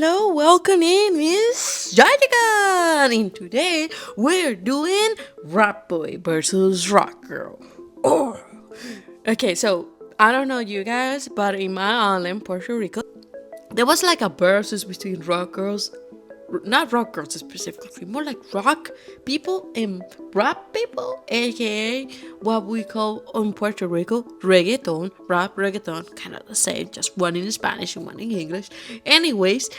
hello, welcome in Miss Yiyagod. And today we're doing Rap Boy versus Rock Girl. Oh, okay, so I don't know you guys, but in my island, Puerto Rico, there was like a versus between rock girls, not rock girls specifically, more like rock people and rap people, aka what we call in Puerto Rico reggaeton, rap reggaeton, kind of the same, just one in Spanish and one in English. Anyways,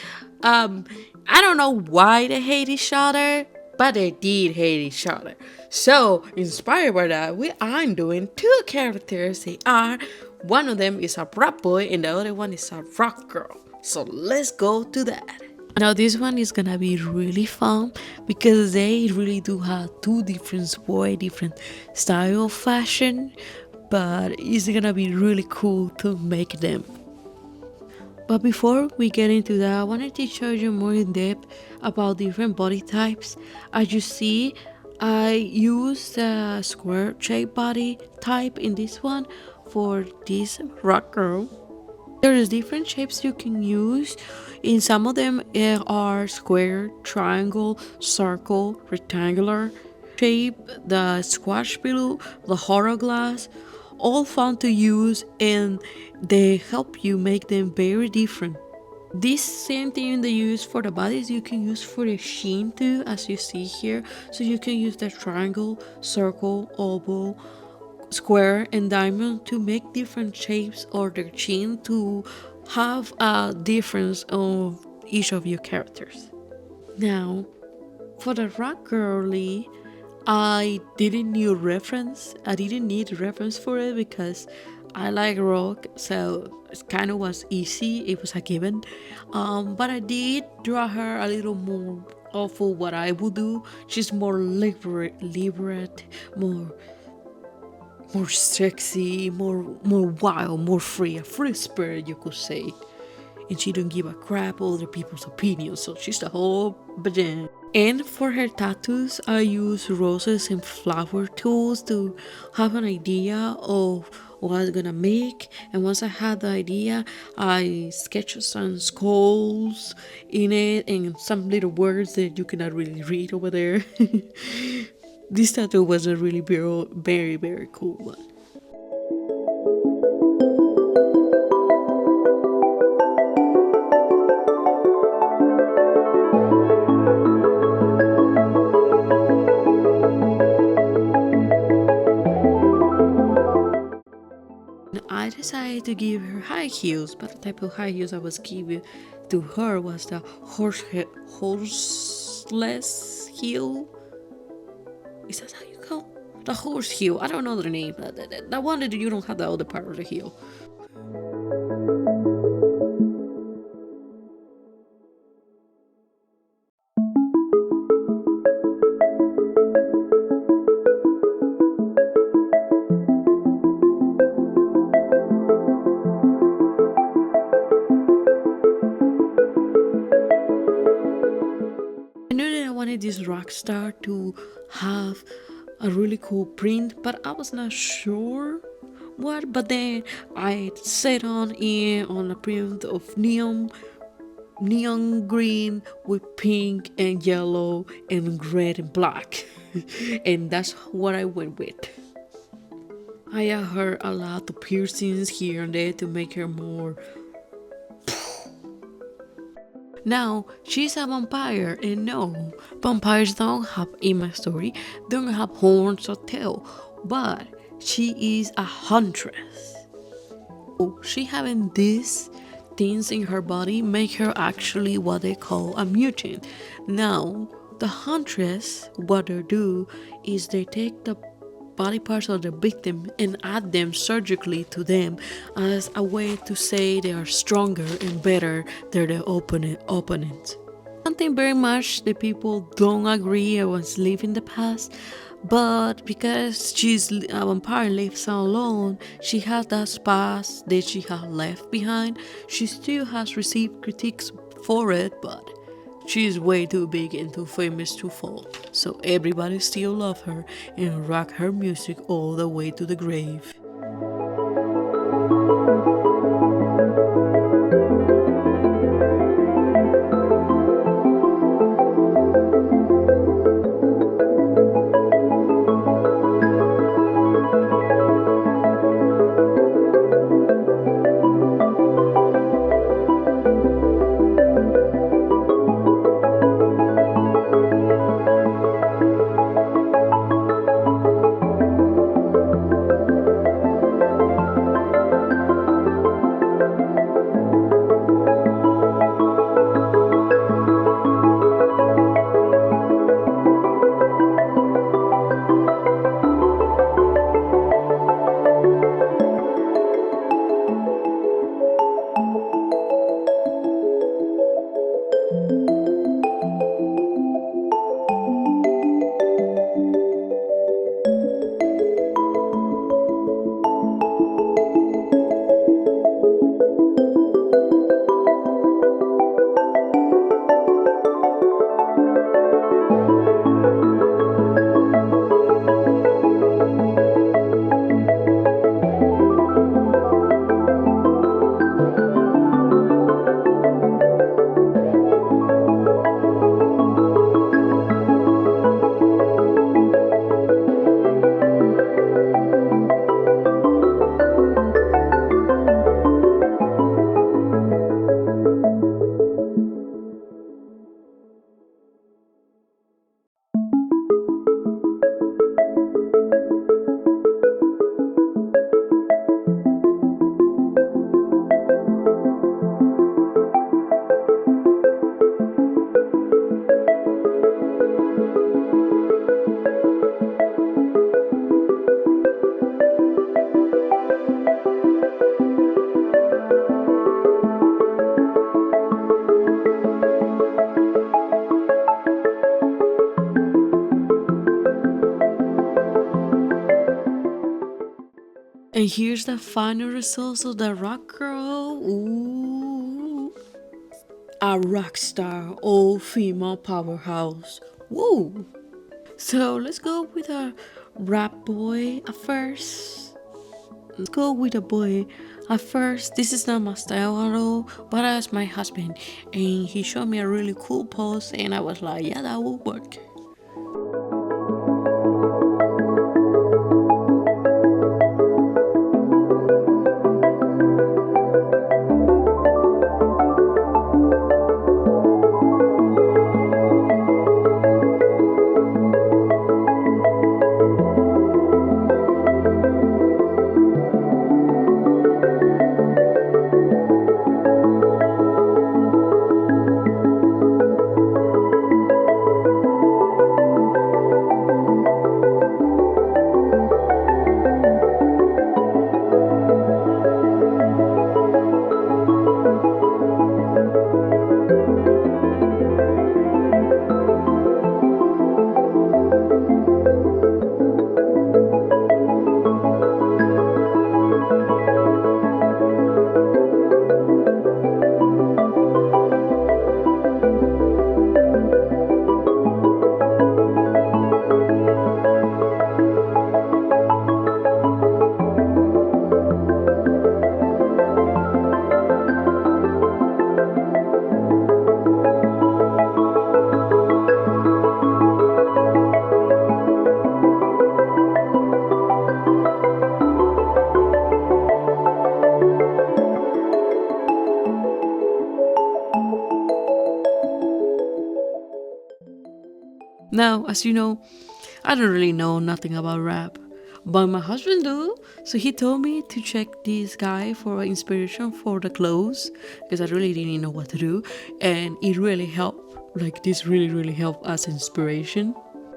um, I don't know why they hate each other, but they did hate each other. So, inspired by that, I'm doing two characters. They are one of them is a rap boy and the other one is a rock girl. So let's go to that. Now this one is gonna be really fun because they really do have two different style of fashion, but it's gonna be really cool to make them. But before we get into that, I wanted to show you more in depth about different body types. As you see, I use the square shape body type in this one for this rock girl. There's different shapes you can use. In some of them are square, triangle, circle, rectangular shape, the squash pillow, the hourglass, all fun to use and they help you make them very different. This same thing they use for the bodies you can use for the sheen too, as you see here. So you can use the triangle, circle, oval, square and diamond to make different shapes or their chin to have a difference of each of your characters. Now, for the rock girly, I didn't need a reference. I didn't need a reference for it because I like rock, so it kind of was easy. It was a given. But I did draw her a little more of what I would do. She's more liberate, more sexy, more wild, more free, a free spirit you could say. And she don't give a crap other people's opinions, so she's the whole banana. And for her tattoos, I use roses and flower tools to have an idea of what I'm gonna make. And once I had the idea, I sketched some skulls in it and some little words that you cannot really read over there. This tattoo was a really very cool one. I decided to give her high heels, but the type of high heels I was giving to her was the horseless heel. Is that how you call the horse heel? I don't know the name. The one that you don't have the other part of the heel. I knew that I wanted this rock star to have a really cool print, but I was not sure what. But then I set on a print of neon green with pink and yellow and red and black, and that's what I went with. I have her a lot of piercings here and there to make her more. Now, she's a vampire, and no, vampires don't have, in my story, don't have horns or tail, but she is a huntress. So she having these things in her body make her actually what they call a mutant. Now, the huntress, what they do is they take the body parts of the victim and add them surgically to them as a way to say they are stronger and better than their opponent. Something very much the people don't agree or was live in the past, but because she's a vampire lives alone, she has that past that she has left behind. She still has received critiques for it, but she's way too big and too famous to fall, so everybody still love her and rock her music all the way to the grave. And here's the final results of the rock girl. Ooh, a rock star, all female powerhouse. Woo! So let's go with a rap boy at first. Let's go with a boy at first. This is not my style at all, but that's my husband, and he showed me a really cool pose, and I was like, yeah, that will work. Now, as you know, I don't really know nothing about rap, but my husband do. So he told me to check this guy for inspiration for the clothes because I really didn't know what to do, and it really helped. Like this really helped as inspiration.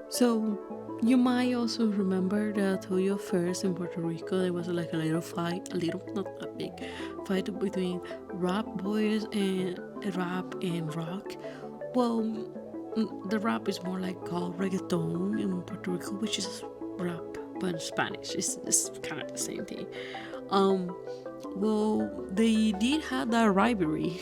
So you might also remember that I told you first in Puerto Rico there was like a little fight, a little not a big fight between rap boys and rap and rock. Well, the rap is more like called reggaeton in Puerto Rico, which is rap but in Spanish. It's kind of the same thing. Um, well, they did have that rivalry,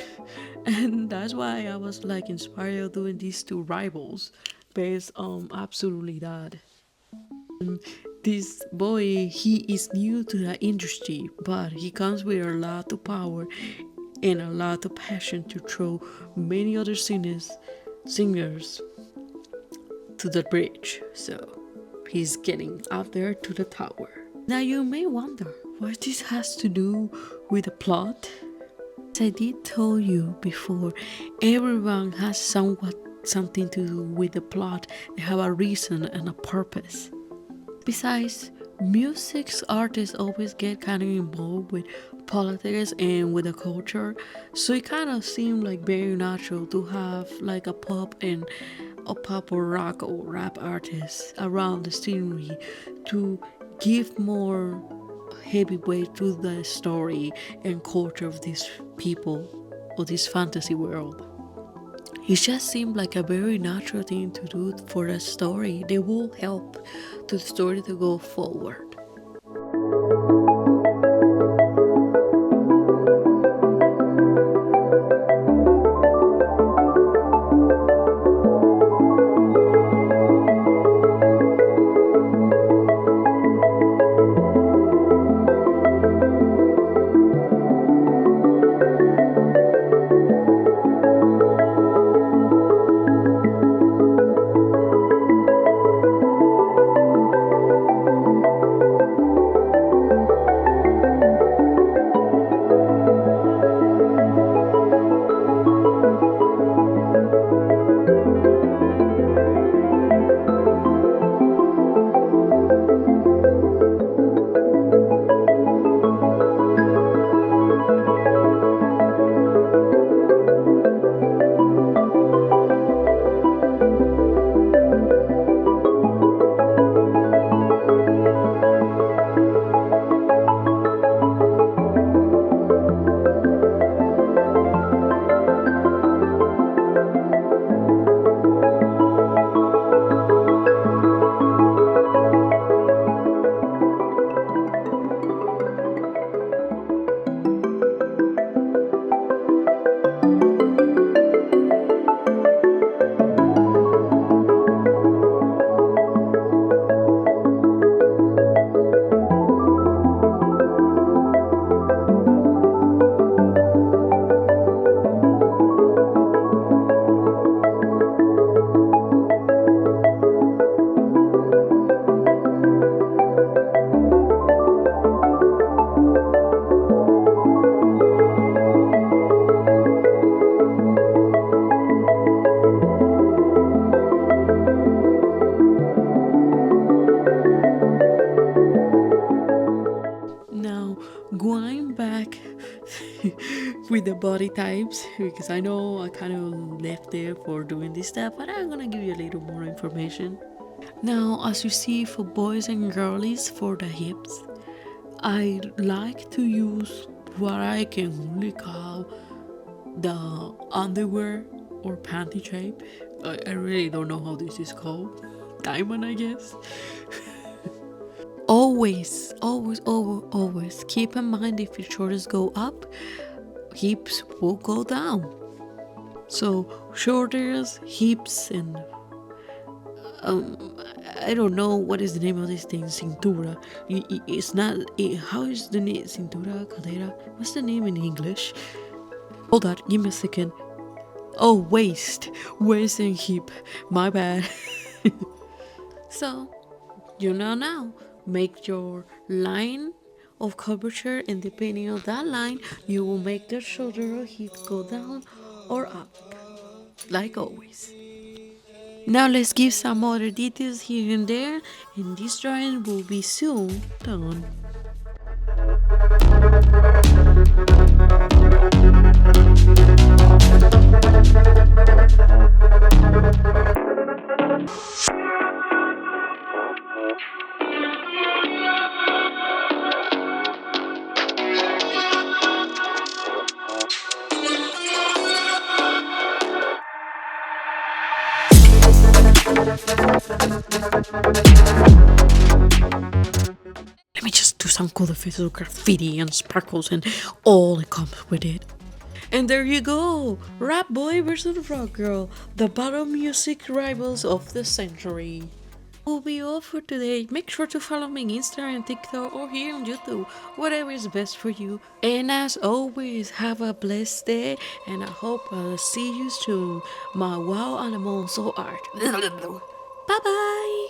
and that's why I was like inspired doing these two rivals based on absolutely that. This boy, he is new to the industry, but he comes with a lot of power and a lot of passion to throw many other singers to the bridge. So he's getting up there to the tower. Now you may wonder what this has to do with the plot. As I did tell you before, everyone has something to do with the plot. They have a reason and a purpose. Besides, music's artists always get kind of involved with politics and with the culture, so it kind of seemed like very natural to have like a pop or rock or rap artist around the scenery to give more heavy weight to the story and culture of these people or this fantasy world. It just seemed like a very natural thing to do for a story. They will help to the story to go forward. the body types because I know I kind of left there for doing this stuff, but I'm gonna give you a little more information. Now, as you see, for boys and girlies, for the hips, I like to use what I can only call the underwear or panty shape. I really don't know how this is called. Diamond, I guess. Always keep in mind if your shoulders go up, hips will go down. So shoulders, hips, and I don't know what is the name of this thing. Cintura. It's not. How is the name? Cintura, cadera. What's the name in English? Hold on, give me a second. Oh, waist and hip. My bad. So, you know now. Make your line of curvature, and depending on that line, you will make the shoulder or hip go down or up, like always. Now let's give some other details here and there, and this drawing will be soon done. Let me just do some cool effects of graffiti and sparkles and all that comes with it. And there you go! Rap boy versus rock girl, the battle music rivals of the century. Will be all for today. Make sure to follow me on Instagram, TikTok, or here on YouTube, whatever is best for you. And as always, have a blessed day, and I hope I'll see you soon. My wow animals art. Bye bye!